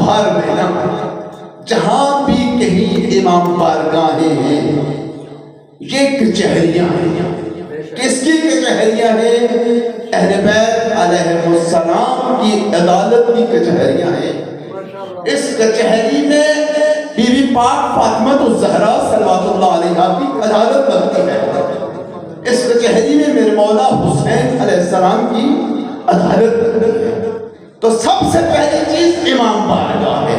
بہار میں نا جہاں بھی کہیں امام بارگاہیں ہیں یہ کچہریاں ہیں. کس کی کچہریاں ہیں؟ اہل بیت علیہ السلام کی عدالت کی کچہریاں ہیں. اس کچہری میں بی بی پاک فاطمہ الزہرا صلوات اللہ علیہا کی عدالت لگتی ہے. اس کچہری میں میرے مولا حسین علیہ السلام کی عدالت لگتی ہے. تو سب سے پہلی چیز امام بارگاہ ہے.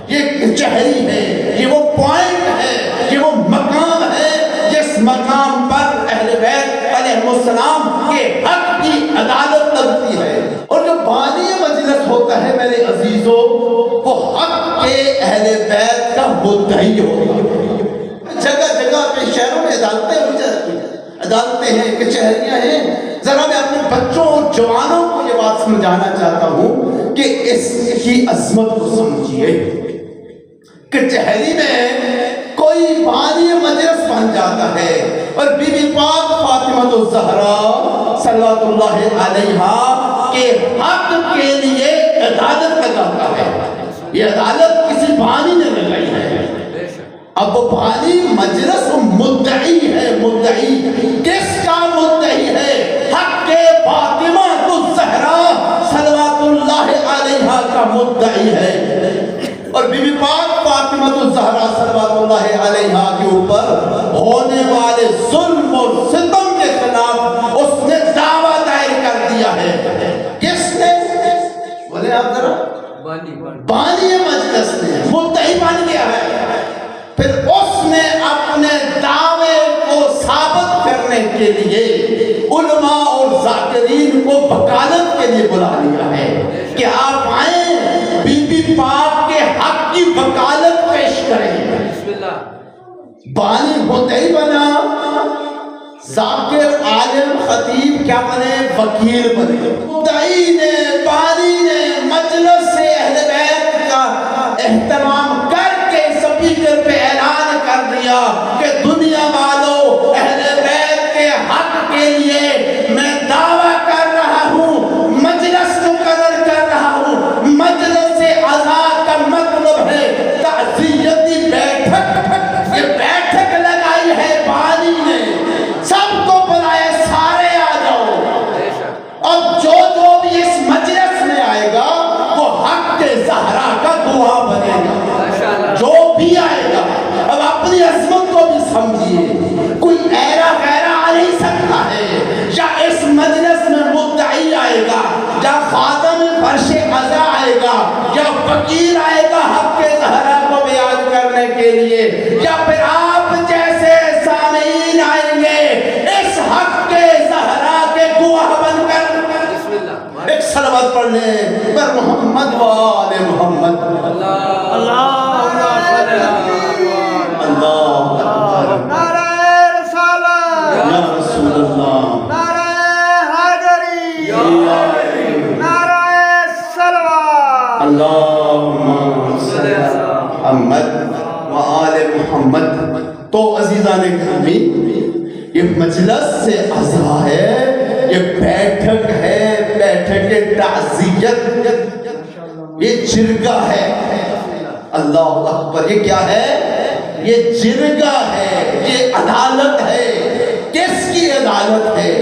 یہ کچہری ہے، یہ وہ پوائنٹ ہے، یہ وہ مقام ہے جس مقام پر اہل بیت علیہ السلام کے حق کی عدالت لگتی ہے. اور جو بانی مجلس ہوتا ہے میرے عزیزوں، وہ حق کے اہل بیت کا مدعی ہوگا. جگہ جگہ پہ شہروں میں عدالتیں ہو جاتی ہیں، عدالتیں ہیں، کچہریاں ہیں. ذرا میں اپنے بچوں اور جوانوں کو یہ بات سمجھانا چاہتا ہوں کہ اس کی عظمت کو سمجھیے. کچہری میں کوئی بانی مجلس بن جاتا ہے اور بی بی پاک فاطمہ الزہرا صلوات اللہ علیہا کے حق کے لیے عدالت لگاتا ہے. یہ عدالت کسی بانی نے لگائی ہے. اب وہ بانی مجلس مدعی ہے. مدعی کس کا مدعی ہے؟ حق کے فاطمہ الزہرا صلوات اللہ علیہا کا مدعی ہے. اور بی بی پاک فاطمہ الزہرا صلوات اللہ علیہا کے اوپر ہونے والے ظلم اور ستم کے خلاف اس نے دعویٰ دائر کر دیا ہے. کس نے؟ بولے آپ ذرا. بانی مجلس نے مدعی بن گیا ہے. پھر اس نے اپنے دعوے کو ثابت کرنے کے لیے علماء اور ذاکرین کو وکالت کے لیے بلا لیا ہے کہ آپ آئیں بی بی پاک کے حق کی وکالت پیش کریں. بانی مدعی بنا، ذاکر عالم خطیب کیا بنے؟ وکیل بنے. مدعی نے، بانی نے مجلس سے اہل بیت کا اہتمام کر کے سپیکر پہ اعلان کر دیا کہ دنیا والو، اہل بیت کے حق کے لیے میں دعویٰ کر رہا ہوں، مجلس مقرر کر رہا ہوں. مجلس عزا کا مطلب ہے تعزیتی بیٹھک. یہ بیٹھک لگائی ہے بانی نے، سب کو بلائے، سارے آ جاؤ. اب جو بھی اس مجلس میں آئے گا وہ حق کے زہرا کا گواہ بنے گا. جو بھی آئے گا. اب اپنی عظمت کو بھی سمجھیے. کوئی ایرا غیرہ آ نہیں سکتا ہے. یا اس مجلس میں مدعی آئے گا، یا خادم فرش عزا آئے گا، یا وکیل آئے گا حق کے زہرا کو بیان کرنے کے لیے، یا پھر آپ جیسے سامعین آئیں گے اس حق کے زہرا کے گواہ بن کر. ایک صلوات پڑھ لیں بر محمد و آل محمد. اللہم صلی اللہ اکبر. نعرہ رسالت یا رسول اللہ. نعرہ حیدری نعرہ صلوات. اللہم صلی علی محمد و آل محمد. تو عزیزان گرامی، یہ مجلس سے عزا ہے، یہ بیٹھک ہے، بیٹھک تعزیت، یہ جرگہ ہے. اللہ اکبر. یہ کیا ہے؟ یہ جرگہ ہے، یہ عدالت ہے. کس کی عدالت ہے؟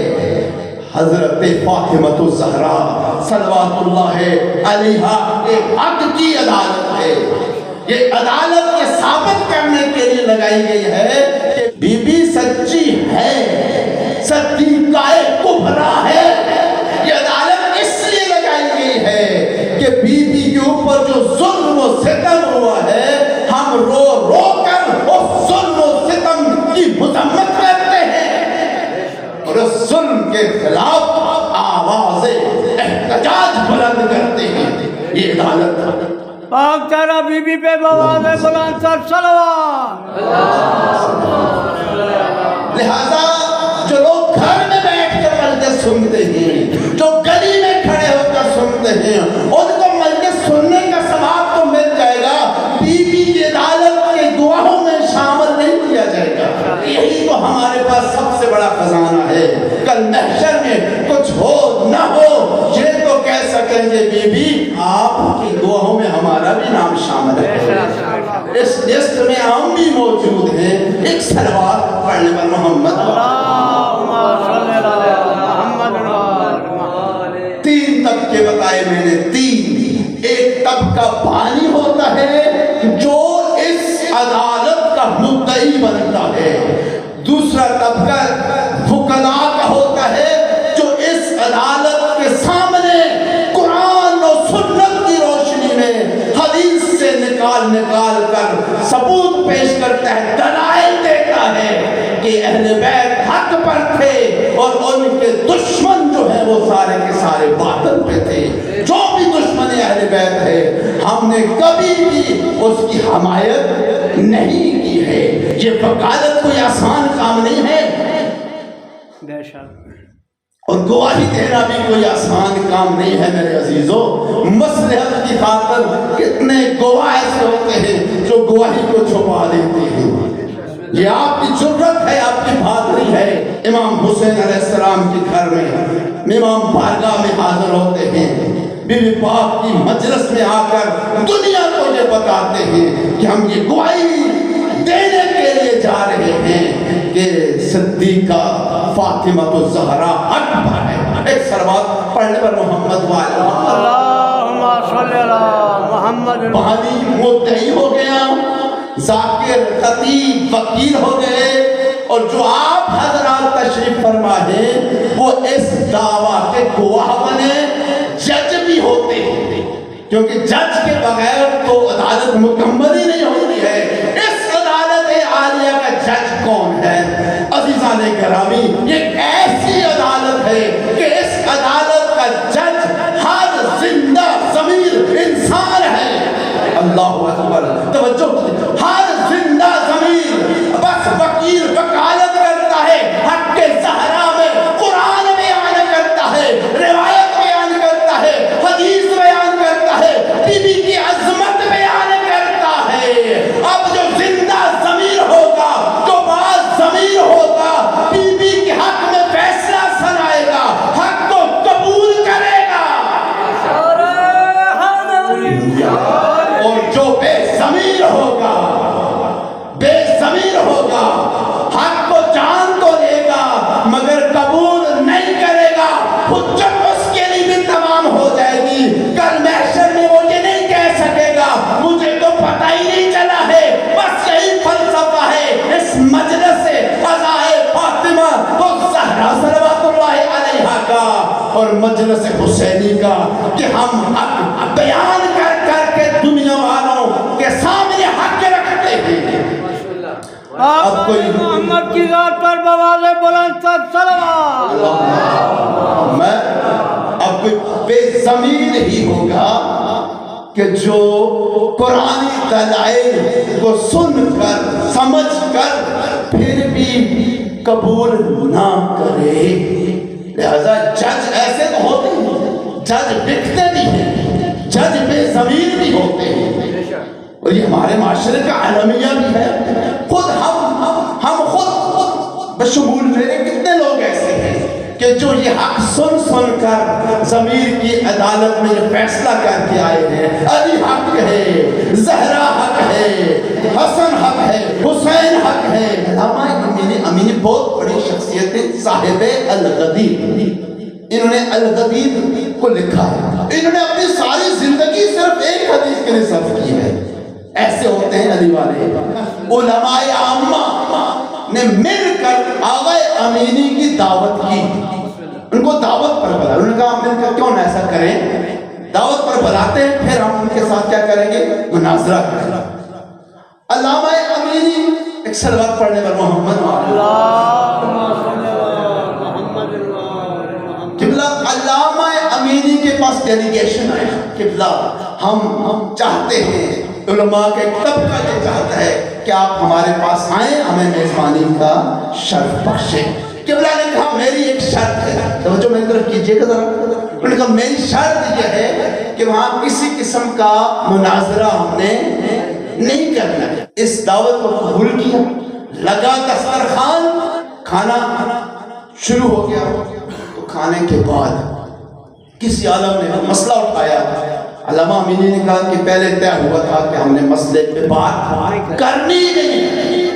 حضرت فاطمہ الزہرا صلوات اللہ علیہا کے حق کی عدالت ہے. یہ عدالت یہ ثابت کرنے کے لیے لگائی گئی ہے کہ بی بی سچی ہے، صدیقہ کبریٰ ہے. یہ عدالت اس لیے لگائی گئی ہے کہ بی بی کے اوپر جو ظلم و ستم ہوا ہے، ہم رو رو کر اس ظلم و ستم کی مذمت کرتے ہیں اور اس ظلم کے خلاف آواز احتجاج بلند کرتے ہیں. یہ عدالت. پاک تیرا بی بی پہ بواز بلند سر صلوات. لہذا جو لوگ گھر میں بیٹھ کر مجلس سنتے ہیں، جو گلی میں کھڑے ہو کر سنتے ہیں، ان کو مجلس سننے کا ثواب تو مل جائے گا، بی بی کی عدالت کے گواہوں میں شامل نہیں کیا جائے گا. یہی تو ہمارے پاس سب سے بڑا خزانہ ہے. کل محشر میں کچھ ہو نہ ہو یہ تو کہہ سکیں گے بی بی آپ کی گواہوں میں ہمارا بھی نام شامل ہے، اس لسٹ میں ہم بھی موجود ہیں۔ ایک صلوات پڑھنے پر محمد تین طبقے بتائے میں نے، تین۔ ایک طبقہ بانی ہوتا ہے جو اس عدالت کا مدعی بنتا ہے، دوسرا طبقہ وکلاء کا ہوتا ہے جو اس عدالت کے سامنے قرآن و سنت کی روشنی میں حدیث سے نکال کر ثبوت پیش کرتا ہے، دلائل دیتا ہے کہ اہل بیت حق پر تھے اور ان کے دشمن جو ہیں وہ سارے کے سارے باطل پہ تھے۔ جو بھی دشمن اہل بیت ہے ہم نے کبھی بھی اس کی حمایت نہیں کی ہے۔ یہ وکالت کوئی آسان کام نہیں ہے، اور گواہی دینا بھی کوئی آسان کام نہیں ہے میرے عزیزوں۔ مصلحت کی خاطر کتنے گواہ ایسے ہوتے ہیں جو گواہی کو چھپا دیتے ہیں۔ یہ آپ کی ضرورت ہے، آپ کی بہادری ہے۔ امام حسین علیہ السلام کے گھر میں امام بارگاہ میں حاضر ہوتے ہیں، بی بی پاک کی مجلس میں آ کر دنیا کو یہ بتاتے ہیں کہ ہم یہ گواہی دینے کے لیے جا رہے ہیں کہ صدیقہ فاطمہ الزہرا حق پر ہے۔ ایک صلوات پڑھنے پر محمد والا اللہم صلی علی محمد۔ بانی مدعی ہو گیا، ذاکر خطیب وکیل ہو گئے، اور جو آپ حضرات تشریف فرما ہیں وہ اس دعویٰ کے گواہ بنے، جج بھی ہوتے ہیں، کیونکہ جج کے بغیر تو عدالت مکمل ہی نہیں ہوتی ہے۔ اس عدالت عالیہ کا جج کون ہے؟ عزیزان گرامی، یہ ایسی عدالت ہے کہ اس عدالت کا جج ہر زندہ ضمیر انسان ہے۔ اللہ اکبر، توجہ، ہر زندہ ضمیر، بس وکیل وکالت کرتا ہے، حق کے زہرا میں قرآن بیان کرتا ہے، روایت بیان کرتا ہے، حدیث بیان کرتا ہے، بی بی کی عظمت بیان کرتا ہے۔ اب جو زندہ ضمیر ہوگا، جو باز ضمیر ہوگا، بی بی کے حق میں فیصلہ سنائے گا، حق کو قبول کرے گا، اور جو بے ضمیر ہوگا، بے ضمیر ہوگا، حق کو جان تو لے گا مگر قبول نہیں کرے گا، حجت اس کے لیے بھی تمام ہو جائے گی۔ کل محشر میں وہ یہ نہیں کہہ سکے گا مجھے تو پتہ ہی نہیں چلا ہے۔ بس یہی فلسفہ ہے اس مجلس سے قضائے فاطمہ الزہرا صلوات اللہ علیہا کا اور مجلس حسینی کا، کہ ہم حق بیان کر کے دنیا والوں کے سامنے حق رکھتے ہیں۔ اب کوئی محمد کی ذات پر بواز بلند تر صلوات۔ میں اب کوئی بے ضمیر ہی ہوگا کہ جو قرآنی دلائل کو سن کر سمجھ کر پھر بھی قبول نہ کرے۔ لہذا جج ایسے تو ہوتے ہیں، جج بکتے بھی ہیں، جج بے ضمیر بھی ہوتے ہیں، اور یہ ہمارے معاشرے کا عالمیہ بھی ہے۔ خود ہم خود بشمول میرے کتنے لوگ ایسے ہیں کہ جو یہ حق سن کر ضمیر کی عدالت میں یہ فیصلہ کر کے آئے ہیں، علی حق ہے، زہرا حق ہے، حسن حق ہے، حسین حق ہے۔ علامہ امینی بہت بڑی شخصیت ہے، صاحب الغدیر، انہوں نے الغدیر کو لکھا ہے، انہوں نے اپنی ساری زندگی صرف ایک حدیث کے لیے صرف کی ہے۔ ایسے ہوتے ہیں علی والے علماء عامہ نے مل کر آغا امینی کی دعوت کی، ان کو دعوت پر بلا، انہوں نے کہا مل کر کیوں نہ ایسا کریں، دعوت پر بلاتے ہیں، پھر ہم ان کے ساتھ کیا کریں گے، مناظرہ کریں گے۔ علامہ امینی، ایک صلوات پڑھنے پر محمد قبلہ، علامہ امینی کے پاس ڈیلیگیشن آیا، قبلہ ہم چاہتے ہیں، علماء کے طبقہ یہ چاہتا ہے کہ آپ ہمارے پاس آئیں، ہمیں میزبانی کا شرف بخشیں۔ قبلہ نے کہا میری ایک شرط ہے، توجہ میری طرف کیجئے گا ذرا۔ انہوں نے کہا میری شرط یہ ہے کہ وہاں کسی قسم کا مناظرہ ہم نے نہیں کرنا۔ اس دعوت کو قبول کیا، لگا دسترخوان، کھانا شروع ہو گیا۔ تو کھانے کے بعد کسی عالم نے مسئلہ اٹھایا علامہ امینی نے کہا کہ پہلے طے ہوا تھا کہ ہم نے مسئلے پہ بات کرنی نہیں.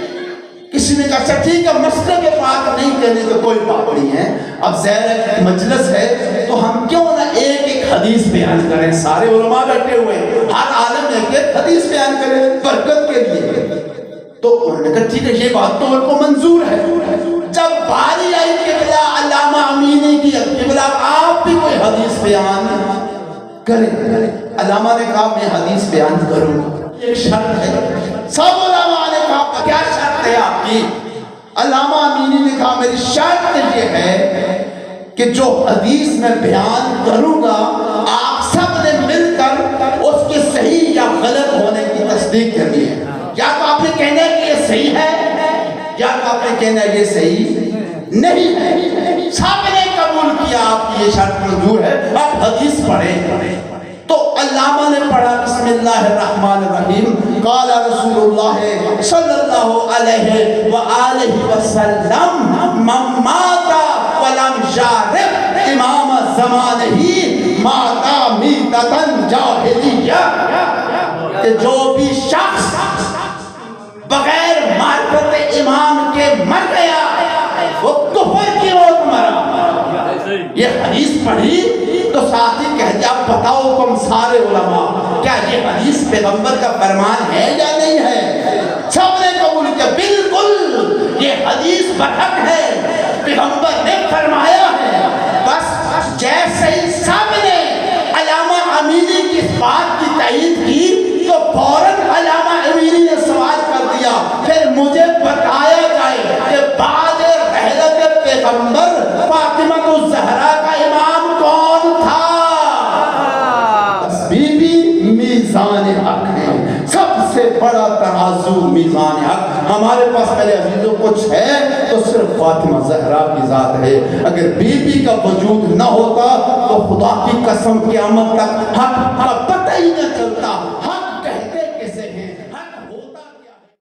کسی نے کہا اچھا ٹھیک ہے مسئلے پہ بات نہیں کرنی تو کوئی بات نہیں ہے, اب زیر مجلس ہے تو ہم کیوں نہ ایک ایک حدیث بیان کریں, سارے علماء بیٹھے ہوئے ہر عالم ایک ایک حدیث بیان کریں برکت کے لیے. تو انہوں نے کہا ٹھیک ہے یہ بات تو ان کو منظور ہے. جب باری آئی قبلہ علامہ امینی کی, قبلہ آپ بھی کوئی حدیث بیان کریں. علامہ نے کہا میں حدیث بیان کروں گا, ایک شرط ہے. سب علماء نے کہا کیا شرط ہے آپ کی؟ علامہ امینی نے کہا میری شرط یہ ہے کہ جو حدیث میں بیان کروں گا آپ سب نے مل کر اس کے صحیح یا غلط ہونے کی تصدیق کرنی ہے. یا تو آپ نے کہنا ہے کہ یہ صحیح ہے, یا تو آپ نے کہنا ہے یہ صحیح نہیں ہے. سب نے قبول کیا آپ کی یہ شرط منظور ہے, آپ حدیث پڑھیں. تو علامہ نے پڑھا بسم اللہ الرحمن الرحیم, قال رسول اللہ صلی اللہ علیہ وآلہ وسلم من مات ولم یعرف امام زمانہ مات میتۃ جاہلیہ, کہ جو بھی شخص بغیر معرفت امام کے مر گیا وہ کفر کی موت مرا. یہ حدیث پڑھی تو ساتھ ہی کہہ دیا اب بتاؤ تم سارے علماء کیا یہ حدیث پیغمبر کا فرمان ہے یا نہیں ہے؟ سب نے قبول کیا بالکل یہ حدیث برحق ہے, پیغمبر نے فرمایا ہے. بس جیسے ہی سب نے علامہ امینی کی اس بات کی تائید کی تو فوراً علامہ امینی نے سوال کر دیا پھر مجھے بتایا جائے کہ بعد رحلت پیغمبر فاطمہ الزہرا کا امام کون تھا. بس بی بی میزان حق ہے, سب سے بڑا ترازو میزان حق. ہمارے پاس میرے عزیزوں کچھ ہے تو صرف فاطمہ زہرا کی ذات ہے. اگر بی بی کا وجود نہ ہوتا تو خدا کی قسم قیامت تک حق کا پتہ ہی نہ چلتا.